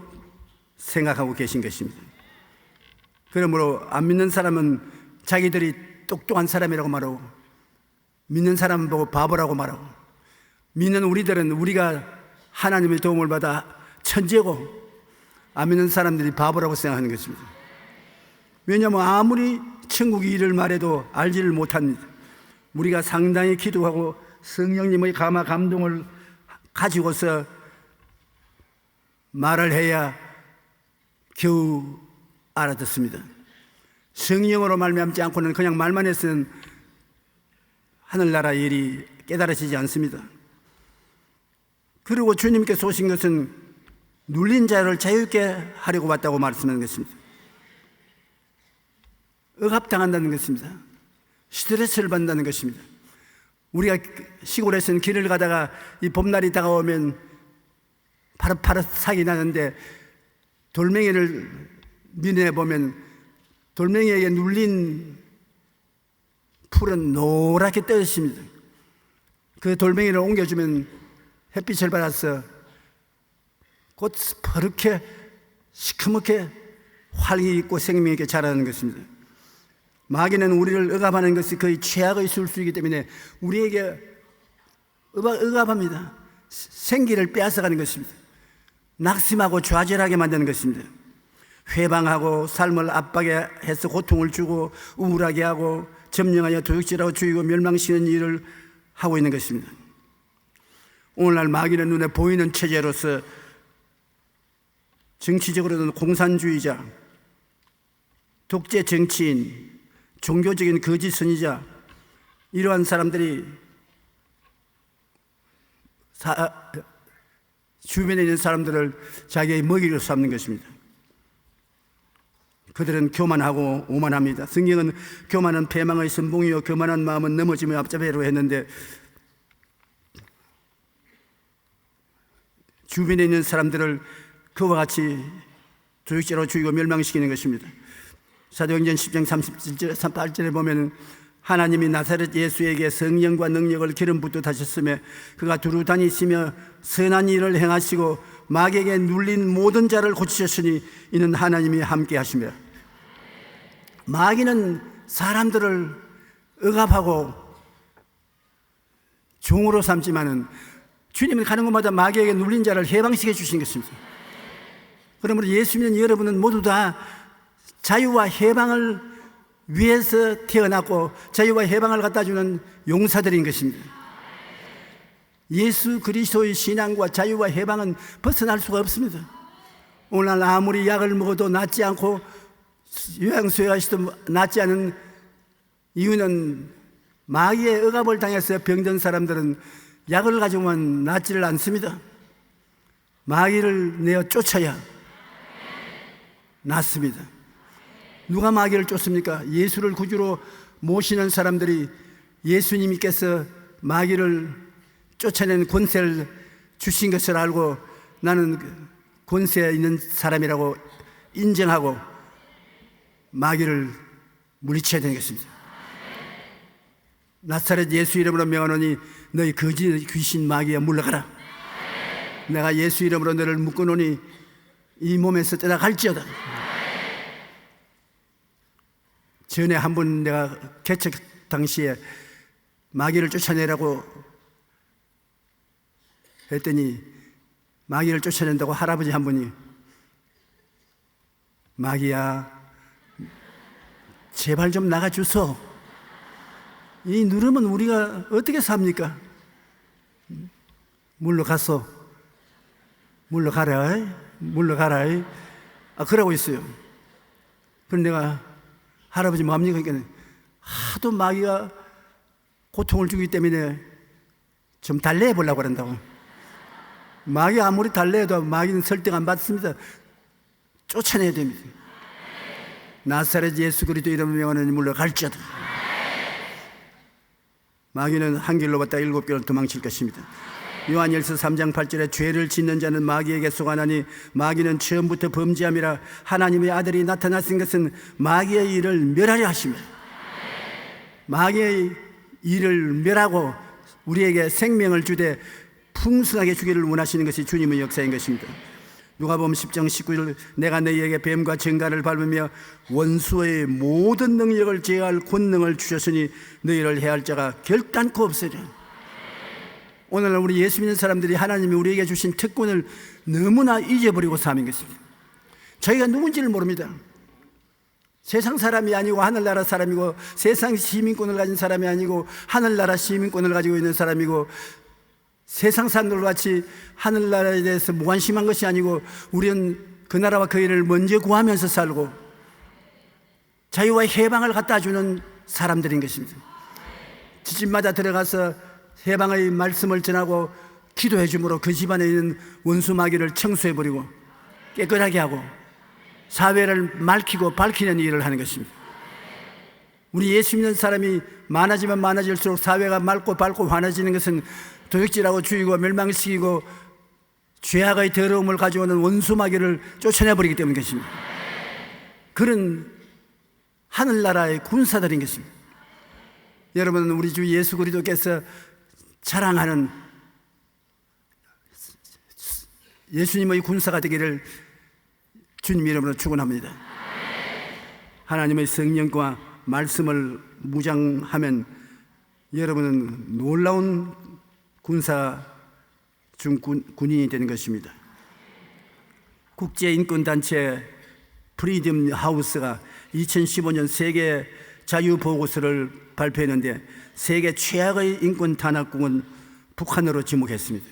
Speaker 6: 생각하고 계신 것입니다. 그러므로 안 믿는 사람은 자기들이 똑똑한 사람이라고 말하고, 믿는 사람은 보고 바보라고 말하고, 믿는 우리들은 우리가 하나님의 도움을 받아 천재고, 안 믿는 사람들이 바보라고 생각하는 것입니다. 왜냐하면 아무리 천국의 일을 말해도 알지를 못합니다. 우리가 상당히 기도하고 성령님의 감화 감동을 가지고서 말을 해야 겨우 알아듣습니다. 성령으로 말미암지 않고는 그냥 말만 해서는 하늘나라 일이 깨달아지지 않습니다. 그리고 주님께서 오신 것은 눌린 자를 자유롭게 하려고 왔다고 말씀하는 것입니다. 억압당한다는 것입니다. 스트레스를 받는다는 것입니다. 우리가 시골에서는 길을 가다가 이 봄날이 다가오면 파릇파릇하게 나는데 돌멩이를 민해 보면 돌멩이에게 눌린 풀은 노랗게 떠 있습니다. 그 돌멩이를 옮겨주면 햇빛을 받아서 곧 퍼렇게 시커멓게 활기 있고 생명 있게 자라는 것입니다. 마귀는 우리를 억압하는 것이 거의 최악의 술수이기 때문에 우리에게 억압합니다. 생기를 빼앗아가는 것입니다. 낙심하고 좌절하게 만드는 것입니다. 회방하고 삶을 압박해서 고통을 주고 우울하게 하고 점령하여 도둑질하고 죽이고 멸망시키는 일을 하고 있는 것입니다. 오늘날 마귀는 눈에 보이는 체제로서 정치적으로는 공산주의자, 독재 정치인, 종교적인 거짓 선지자, 이러한 사람들이 주변에 있는 사람들을 자기의 먹이로 삼는 것입니다. 그들은 교만하고 오만합니다. 성경은 교만은 패망의 선봉이요 교만한 마음은 넘어짐의 앞잡이로 했는데, 주변에 있는 사람들을 그와 같이 도둑질로 죽이고 멸망시키는 것입니다. 사도행전 10장 38절에 보면 하나님이 나사렛 예수에게 성령과 능력을 기름 붓듯 하셨으며 그가 두루 다니시며 선한 일을 행하시고 마귀에게 눌린 모든 자를 고치셨으니 이는 하나님이 함께 하시며. 마귀는 사람들을 억압하고 종으로 삼지만은 주님은 가는 곳마다 마귀에게 눌린 자를 해방시켜 주신 것입니다. 그러므로 예수 믿는 여러분은 모두 다 자유와 해방을 위해서 태어났고 자유와 해방을 갖다 주는 용사들인 것입니다. 예수 그리스도의 신앙과 자유와 해방은 벗어날 수가 없습니다. 오늘날 아무리 약을 먹어도 낫지 않고 요양소에 가셔도 낫지 않은 이유는 마귀의 억압을 당해서 병든 사람들은 약을 가지고만 낫지를 않습니다. 마귀를 내어 쫓아야 낫습니다. 누가 마귀를 쫓습니까? 예수를 구주로 모시는 사람들이 예수님께서 마귀를 쫓아내는 권세를 주신 것을 알고 나는 권세에 있는 사람이라고 인정하고 마귀를 물리쳐야 되는 것입니다. 나사렛 예수 이름으로 명하노니 너희 거짓 귀신 마귀야 물러가라. 내가 예수 이름으로 너를 묶어놓으니 이 몸에서 떠나갈지어다. 전에 한 번 내가 개척 당시에 마귀를 쫓아내라고 했더니 마귀를 쫓아낸다고 할아버지 한 분이 마귀야 제발 좀 나가주소. 이 누르면 우리가 어떻게 삽니까? 물러갔어. 물러가라. 물러가라. 그러고 있어요. 그런데 내가 할아버지 뭡니까? 그러니까 하도 마귀가 고통을 주기 때문에 좀 달래해 보려고 그런다고. 마귀 아무리 달래해도 마귀는 설득 안 받습니다. 쫓아내야 됩니다. 나사렛 예수 그리스도 이름 명하는 물러갈지어다. 마귀는 한 길로 갔다 7개월 도망칠 것입니다. 요한일서 3장 8절에 죄를 짓는 자는 마귀에게 속하나니 마귀는 처음부터 범죄함이라. 하나님의 아들이 나타나신 것은 마귀의 일을 멸하려 하십니다. 마귀의 일을 멸하고 우리에게 생명을 주되 풍성하게 주기를 원하시는 것이 주님의 역사인 것입니다. 누가복음 10장 19절 내가 너희에게 뱀과 정갈을 밟으며 원수의 모든 능력을 제어할 권능을 주셨으니 너희를 해할 자가 결단코 없으리라. 오늘날 우리 예수 믿는 사람들이 하나님이 우리에게 주신 특권을 너무나 잊어버리고 사는 것입니다. 저희가 누군지를 모릅니다. 세상 사람이 아니고 하늘나라 사람이고, 세상 시민권을 가진 사람이 아니고 하늘나라 시민권을 가지고 있는 사람이고, 세상 사람들과 같이 하늘나라에 대해서 무관심한 것이 아니고 우리는 그 나라와 그 일을 먼저 구하면서 살고 자유와 해방을 갖다 주는 사람들인 것입니다. 집마다 들어가서 해방의 말씀을 전하고 기도해 주므로 그 집안에 있는 원수 마귀를 청소해 버리고 깨끗하게 하고 사회를 맑히고 밝히는 일을 하는 것입니다. 우리 예수 믿는 사람이 많아지면 많아질수록 사회가 맑고 밝고 환해지는 것은 도둑질하고 죽이고 멸망시키고 죄악의 더러움을 가져오는 원수 마귀를 쫓아내버리기 때문인 것입니다. 그런 하늘나라의 군사들인 것입니다. 여러분은 우리 주 예수 그리스도께서 자랑하는 예수님의 군사가 되기를 주님 이름으로 축원합니다. 하나님의 성령과 말씀을 무장하면 여러분은 놀라운 군사 중 군인이 되는 것입니다. 국제인권단체 프리덤 하우스가 2015년 세계 자유보고서를 발표했는데 세계 최악의 인권 탄압국은 북한으로 지목했습니다.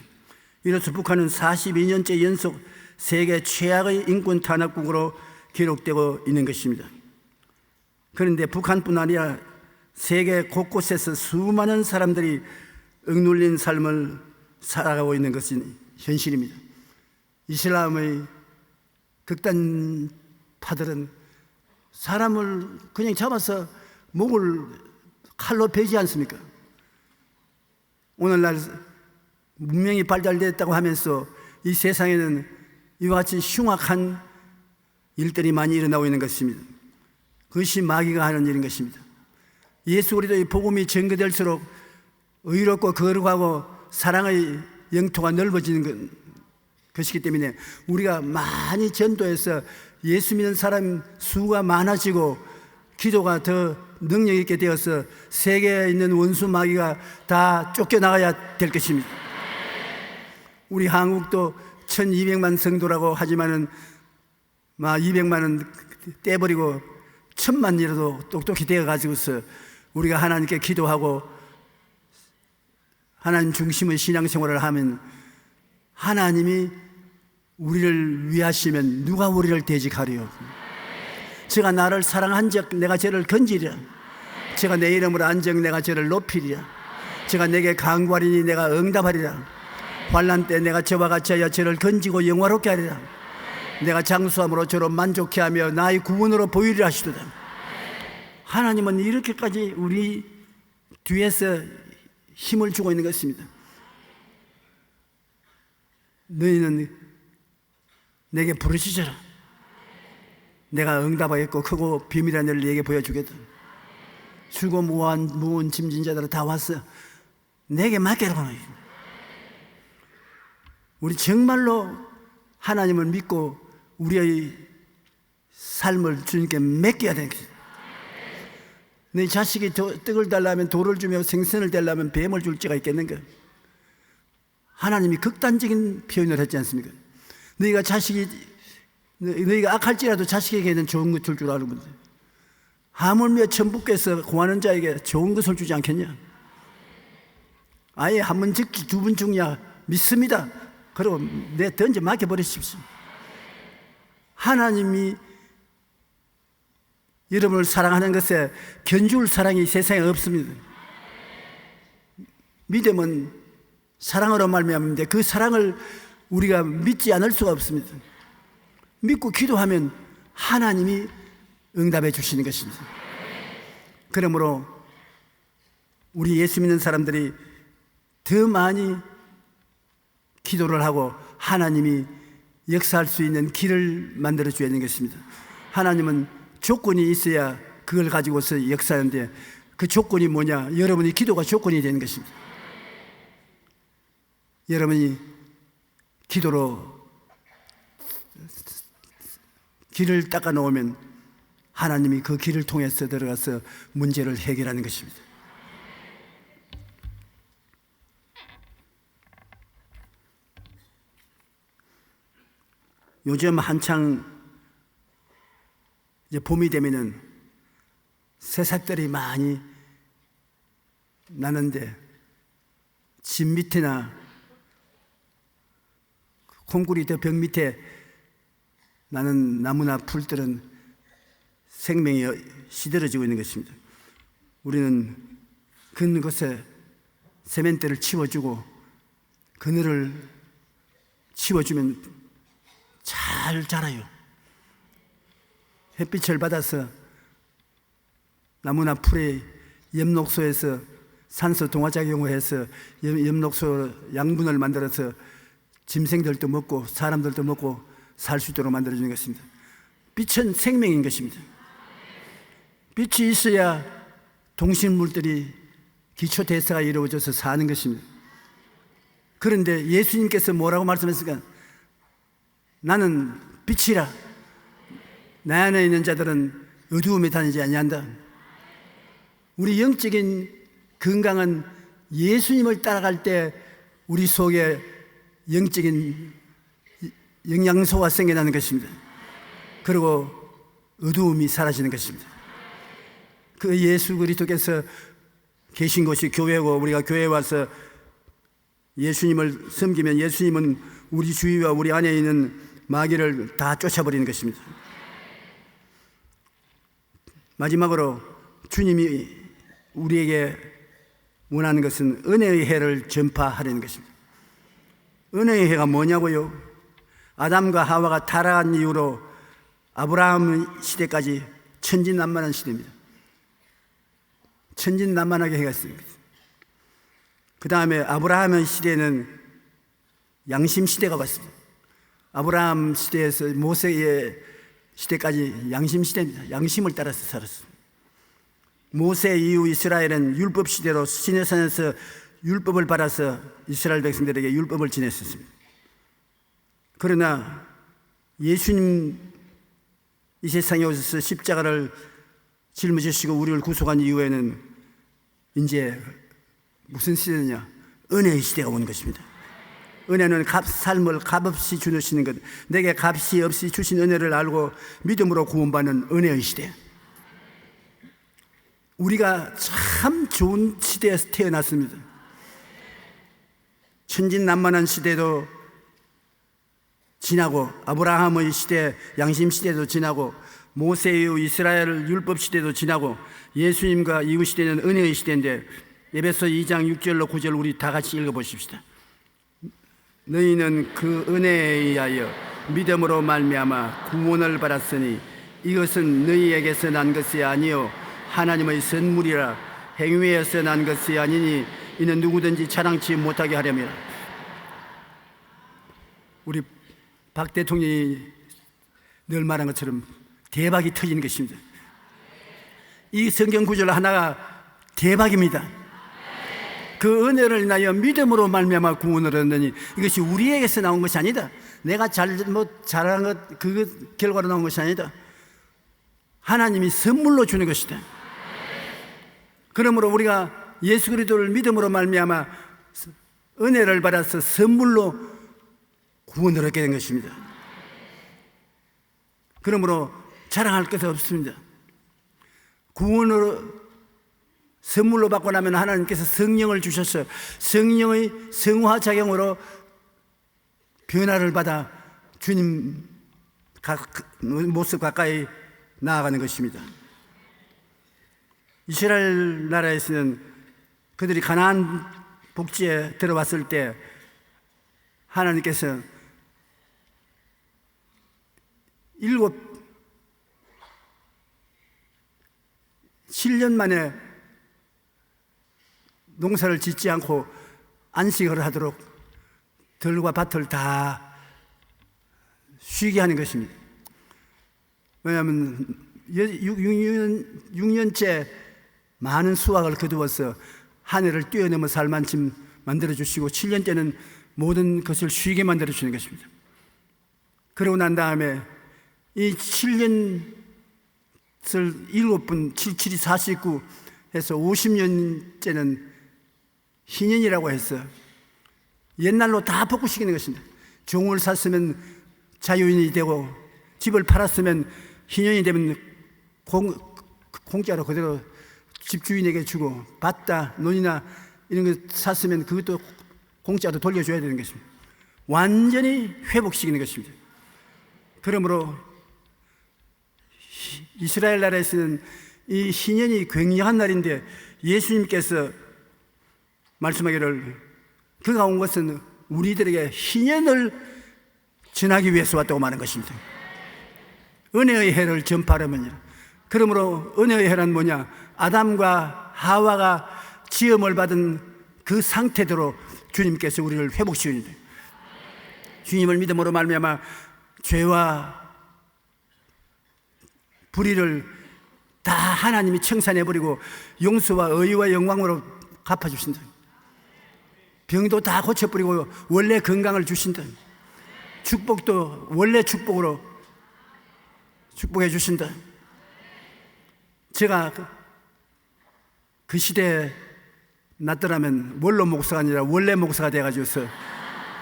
Speaker 6: 이로써 북한은 42년째 연속 세계 최악의 인권 탄압국으로 기록되고 있는 것입니다. 그런데 북한뿐 아니라 세계 곳곳에서 수많은 사람들이 억눌린 삶을 살아가고 있는 것이 현실입니다. 이슬람의 극단파들은 사람을 그냥 잡아서 목을 칼로 베지 않습니까? 오늘날 문명이 발달됐다고 하면서 이 세상에는 이와 같이 흉악한 일들이 많이 일어나고 있는 것입니다. 그것이 마귀가 하는 일인 것입니다. 예수 그리스도의 복음이 전개될수록 의롭고 거룩하고 사랑의 영토가 넓어지는 것이기 때문에 우리가 많이 전도해서 예수 믿는 사람 수가 많아지고 기도가 더 능력 있게 되어서 세계에 있는 원수 마귀가 다 쫓겨나가야 될 것입니다. 우리 한국도 1200만 성도라고 하지만은 200만은 떼버리고 1000만이라도 똑똑히 되어가지고서 우리가 하나님께 기도하고 하나님 중심의 신앙생활을 하면 하나님이 우리를 위하시면 누가 우리를 대적하리요? 제가 나를 사랑한 적 내가 저를 건지리라. 제가 내 이름으로 한 적 내가 저를 높이리라. 제가 내게 간구하리니 내가 응답하리라. 환난 때 내가 저와 같이 하여 저를 건지고 영화롭게 하리라. 내가 장수함으로 저로 만족해 하며 나의 구원으로 보이리라 하시도다. 하나님은 이렇게까지 우리 뒤에서 힘을 주고 있는 것입니다. 너희는 내게 부르짖어라. 내가 응답하겠고 크고 비밀한 일을 너에게 보여주겠다. 수고 무거운 짐진 자들아 다 왔어. 내게 맡겨라. 우리 정말로 하나님을 믿고 우리의 삶을 주님께 맡겨야 되는 것입니다. 네 자식이 떡을 달라면 돌을 주며 생선을 달라면 뱀을 줄 지가 있겠는가? 하나님이 극단적인 표현을 했지 않습니까? 너희가 악할지라도 자식에게는 좋은 것을 줄 알고 하물며 천부께서 공하는 자에게 좋은 것을 주지 않겠냐? 아예 한 번 죽기 두 번 죽냐? 믿습니다. 그리고 내 던져 맡겨버리십시오. 하나님이 여러분을 사랑하는 것에 견줄 사랑이 세상에 없습니다. 믿음은 사랑으로 말미암는데 그 사랑을 우리가 믿지 않을 수가 없습니다. 믿고 기도하면 하나님이 응답해 주시는 것입니다. 그러므로 우리 예수 믿는 사람들이 더 많이 기도를 하고 하나님이 역사할 수 있는 길을 만들어 줘야 하는 것입니다. 하나님은 조건이 있어야 그걸 가지고서 역사하는데 그 조건이 뭐냐? 여러분이 기도가 조건이 되는 것입니다. 여러분이 기도로 길을 닦아 놓으면 하나님이 그 길을 통해서 들어가서 문제를 해결하는 것입니다. 요즘 한창 이제 봄이 되면은 새싹들이 많이 나는데 집 밑이나 콘크리트 벽 밑에 나는 나무나 풀들은 생명이 시들어지고 있는 것입니다. 우리는 그곳에 세면대를 치워주고 그늘을 치워주면 잘 자라요. 햇빛을 받아서 나무나 풀의 엽록소에서 산소 동화작용을 해서 엽록소 양분을 만들어서 짐승들도 먹고 사람들도 먹고 살 수 있도록 만들어주는 것입니다. 빛은 생명인 것입니다. 빛이 있어야 동식물들이 기초대사가 이루어져서 사는 것입니다. 그런데 예수님께서 뭐라고 말씀했습니까? 나는 빛이라 내 안에 있는 자들은 어두움에 다니지 아니한다. 우리 영적인 건강은 예수님을 따라갈 때 우리 속에 영적인 영양소가 생겨나는 것입니다. 그리고 어두움이 사라지는 것입니다. 그 예수 그리스도께서 계신 곳이 교회고 우리가 교회에 와서 예수님을 섬기면 예수님은 우리 주위와 우리 안에 있는 마귀를 다 쫓아버리는 것입니다. 마지막으로 주님이 우리에게 원하는 것은 은혜의 해를 전파하려는 것입니다. 은혜의 해가 뭐냐고요? 아담과 하와가 타락한 이후로 아브라함 시대까지 천진난만한 시대입니다. 천진난만하게 해가 있습니다. 그 다음에 아브라함 시대에는 양심 시대가 왔습니다. 아브라함 시대에서 모세의 시대까지 양심 시대입니다. 양심을 따라서 살았습니다. 모세 이후 이스라엘은 율법 시대로 시내산에서 율법을 받아서 이스라엘 백성들에게 율법을 지냈었습니다. 그러나 예수님 이 세상에 오셔서 십자가를 짊어지시고 우리를 구속한 이후에는 이제 무슨 시대냐? 은혜의 시대가 온 것입니다. 은혜는 삶을 값없이 주시는 것, 내게 값이 없이 주신 은혜를 알고 믿음으로 구원받는 은혜의 시대. 우리가 참 좋은 시대에서 태어났습니다. 천진난만한 시대도 지나고 아브라함의 시대, 양심 시대도 지나고 모세 이후 이스라엘 율법 시대도 지나고 예수님과 이후 시대는 은혜의 시대인데 에베소 2장 6절로 9절 우리 다 같이 읽어보십시다. 너희는 그 은혜에 의하여 믿음으로 말미암아 구원을 받았으니 이것은 너희에게서 난 것이 아니요 하나님의 선물이라 행위에서 난 것이 아니니 이는 누구든지 자랑치 못하게 하려면. 우리 박 대통령이 늘 말한 것처럼 대박이 터지는 것입니다. 이 성경 구절 하나가 대박입니다. 그 은혜를 인하여 믿음으로 말미암아 구원을 얻느니 이것이 우리에게서 나온 것이 아니다. 내가 잘한 것 그 결과로 나온 것이 아니다. 하나님이 선물로 주는 것이다. 그러므로 우리가 예수 그리스도를 믿음으로 말미암아 은혜를 받아서 선물로 구원을 얻게 된 것입니다. 그러므로 자랑할 것은 없습니다. 구원으로 선물로 받고 나면 하나님께서 성령을 주셔서 성령의 성화작용으로 변화를 받아 주님 모습 가까이 나아가는 것입니다. 이스라엘 나라에서는 그들이 가나안 복지에 들어왔을 때 하나님께서 7년 만에 농사를 짓지 않고 안식을 하도록 들과 밭을 다 쉬게 하는 것입니다. 왜냐하면 6년째 많은 수확을 거두어서 하늘을 뛰어넘어 살만큼 만들어주시고 7년 때는 모든 것을 쉬게 만들어주는 것입니다. 그러고 난 다음에 이 7년을 7분, 77이 49 해서 50년째는 희년이라고 해서 옛날로 다 복구시키는 것입니다. 종을 샀으면 자유인이 되고 집을 팔았으면 희년이 되면 공짜로 그대로 집주인에게 주고 밭다 논이나 이런 거 샀으면 그것도 공짜로 돌려줘야 되는 것입니다. 완전히 회복시키는 것입니다. 그러므로 이스라엘 나라에서는 이 희년이 굉장한 날인데 예수님께서 말씀하기를 그가 온 것은 우리들에게 희년을 전하기 위해서 왔다고 말하는 것입니다. 은혜의 해를 전파하면요. 그러므로 은혜의 해란 뭐냐? 아담과 하와가 지음을 받은 그 상태대로 주님께서 우리를 회복시키는데 주님을 믿음으로 말미암아 죄와 불의를 다 하나님이 청산해버리고 용서와 의와 영광으로 갚아주신다. 병도 다 고쳐버리고 원래 건강을 주신다. 축복도 원래 축복으로 축복해 주신다. 제가 그 시대에 났더라면 원로 목사가 아니라 원래 목사가 돼가지고서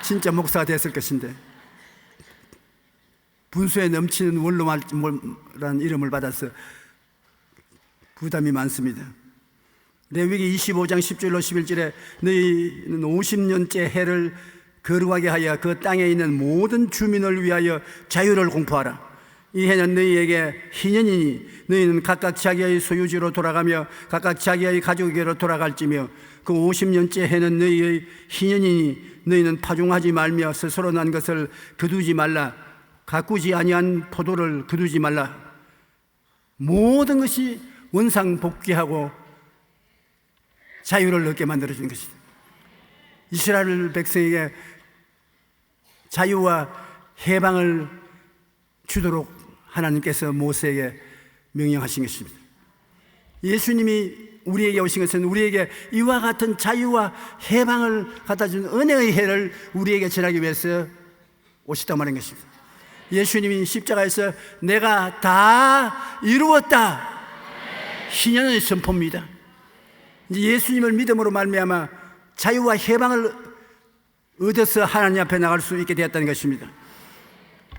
Speaker 6: 진짜 목사가 됐을 것인데 분수에 넘치는 원로라는 이름을 받아서 부담이 많습니다. 레위기 25장 10절로 11절에 너희는 50년째 해를 거룩하게 하여 그 땅에 있는 모든 주민을 위하여 자유를 공포하라. 이 해는 너희에게 희년이니 너희는 각각 자기의 소유지로 돌아가며 각각 자기의 가족에게로 돌아갈지며 그 50년째 해는 너희의 희년이니 너희는 파종하지 말며 스스로 난 것을 거두지 말라. 가꾸지 아니한 포도를 거두지 말라. 모든 것이 원상복귀하고 자유를 얻게 만들어주는 것입니다. 이스라엘 백성에게 자유와 해방을 주도록 하나님께서 모세에게 명령하신 것입니다. 예수님이 우리에게 오신 것은 우리에게 이와 같은 자유와 해방을 갖다 준 은혜의 해를 우리에게 전하기 위해서 오셨단 말인 것입니다. 예수님이 십자가에서 내가 다 이루었다 희년의 선포입니다. 이제 예수님을 믿음으로 말미암아 자유와 해방을 얻어서 하나님 앞에 나갈 수 있게 되었다는 것입니다.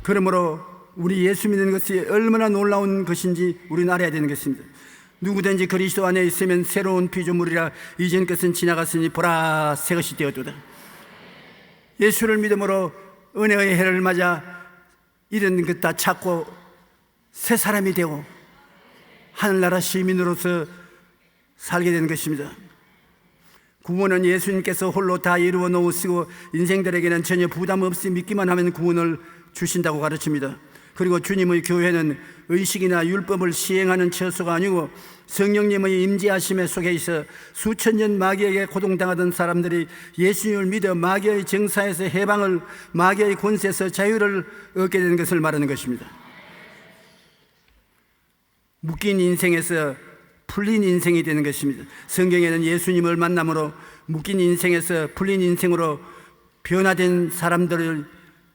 Speaker 6: 그러므로 우리 예수 믿는 것이 얼마나 놀라운 것인지 우리는 알아야 되는 것입니다. 누구든지 그리스도 안에 있으면 새로운 피조물이라 이전 것은 지나갔으니 보라 새 것이 되었도다. 예수를 믿음으로 은혜의 해를 맞아 이런 것 다 찾고 새 사람이 되고 하늘나라 시민으로서 살게 되는 것입니다. 구원은 예수님께서 홀로 다 이루어 놓으시고 인생들에게는 전혀 부담 없이 믿기만 하면 구원을 주신다고 가르칩니다. 그리고 주님의 교회는 의식이나 율법을 시행하는 처소가 아니고 성령님의 임재하심에 속해 있어 수천 년 마귀에게 고통당하던 사람들이 예수님을 믿어 마귀의 정사에서 해방을, 마귀의 권세에서 자유를 얻게 되는 것을 말하는 것입니다. 묶인 인생에서 풀린 인생이 되는 것입니다. 성경에는 예수님을 만남으로 묶인 인생에서 풀린 인생으로 변화된 사람들의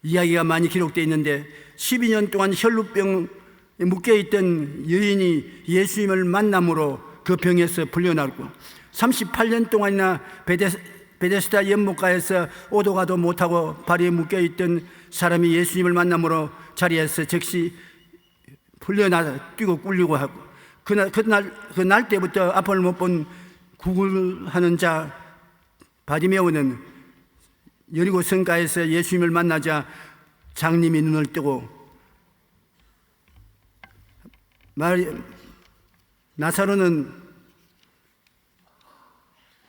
Speaker 6: 이야기가 많이 기록되어 있는데 12년 동안 혈루병에 묶여있던 여인이 예수님을 만남으로 그 병에서 풀려나고 38년 동안이나 베데스다 연못가에서 오도 가도 못하고 발이 묶여있던 사람이 예수님을 만남으로 자리에서 즉시 풀려나 뛰고 꿀리고 하고 그날 때부터 앞을 못 본 구걸하는 자 바디메오는 여리고 성가에서 예수님을 만나자 장님이 눈을 뜨고 나사로는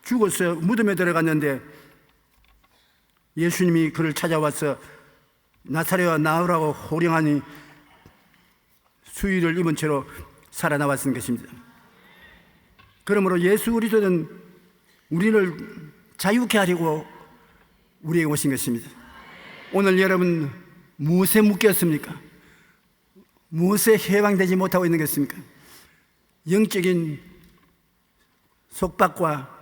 Speaker 6: 죽어서 무덤에 들어갔는데 예수님이 그를 찾아와서 나사로와 나오라고 호령하니 수의를 입은 채로 살아나왔던 것입니다. 그러므로 예수 그리스도는 우리를 자유케 하려고 우리에게 오신 것입니다. 오늘 여러분 무엇에 묶였습니까? 무엇에 해방되지 못하고 있는 것입니까? 영적인 속박과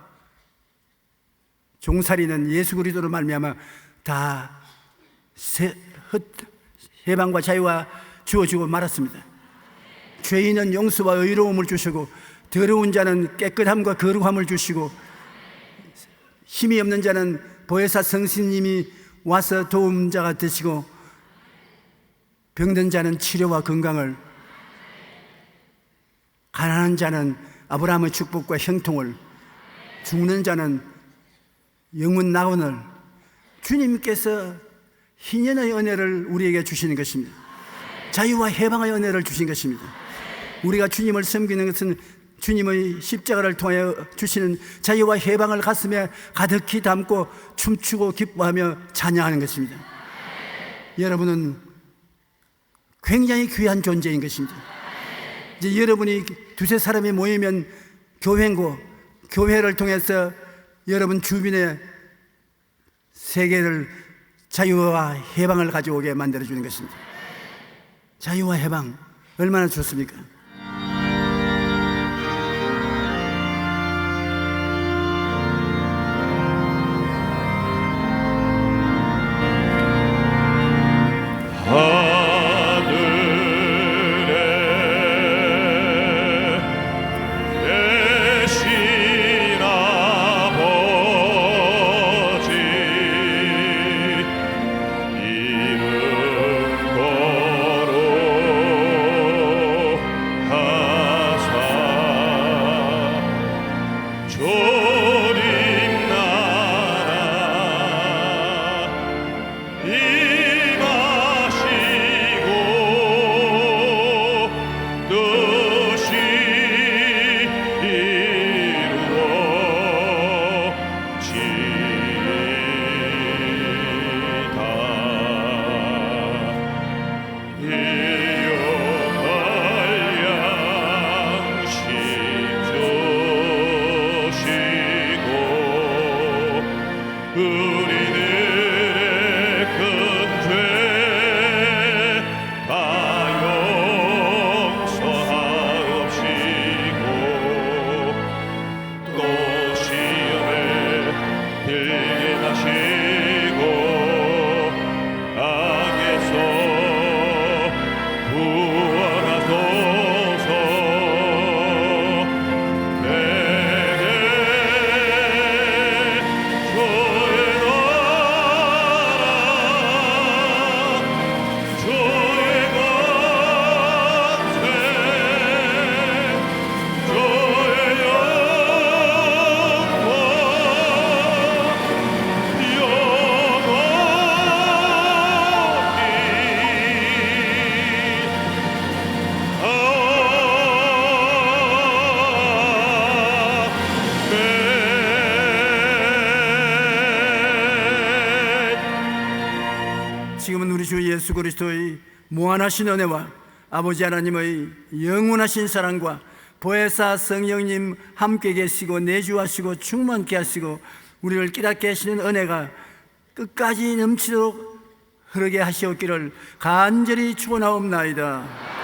Speaker 6: 종살이는 예수 그리스도로 말미암아 다 해방과 자유가 주어지고 말았습니다. 죄인은 용서와 의로움을 주시고 더러운 자는 깨끗함과 거룩함을 주시고 힘이 없는 자는 보혜사 성신님이 와서 도움자가 되시고 병든 자는 치료와 건강을, 가난한 자는 아브라함의 축복과 형통을, 죽는 자는 영원 나원을, 주님께서 희년의 은혜를 우리에게 주시는 것입니다. 자유와 해방의 은혜를 주신 것입니다. 우리가 주님을 섬기는 것은 주님의 십자가를 통해 주시는 자유와 해방을 가슴에 가득히 담고 춤추고 기뻐하며 찬양하는 것입니다. 여러분은 굉장히 귀한 존재인 것입니다. 이제 여러분이 두세 사람이 모이면 교회고, 교회를 통해서 여러분 주변의 세계를 자유와 해방을 가져오게 만들어주는 것입니다. 자유와 해방 얼마나 좋습니까? 지금은 우리 주 예수 그리스도의 무한하신 은혜와 아버지 하나님의 영원하신 사랑과 보혜사 성령님 함께 계시고 내주하시고 충만케 하시고 우리를 깨닫게 하시는 은혜가 끝까지 넘치도록 흐르게 하시옵기를 간절히 축원하옵나이다.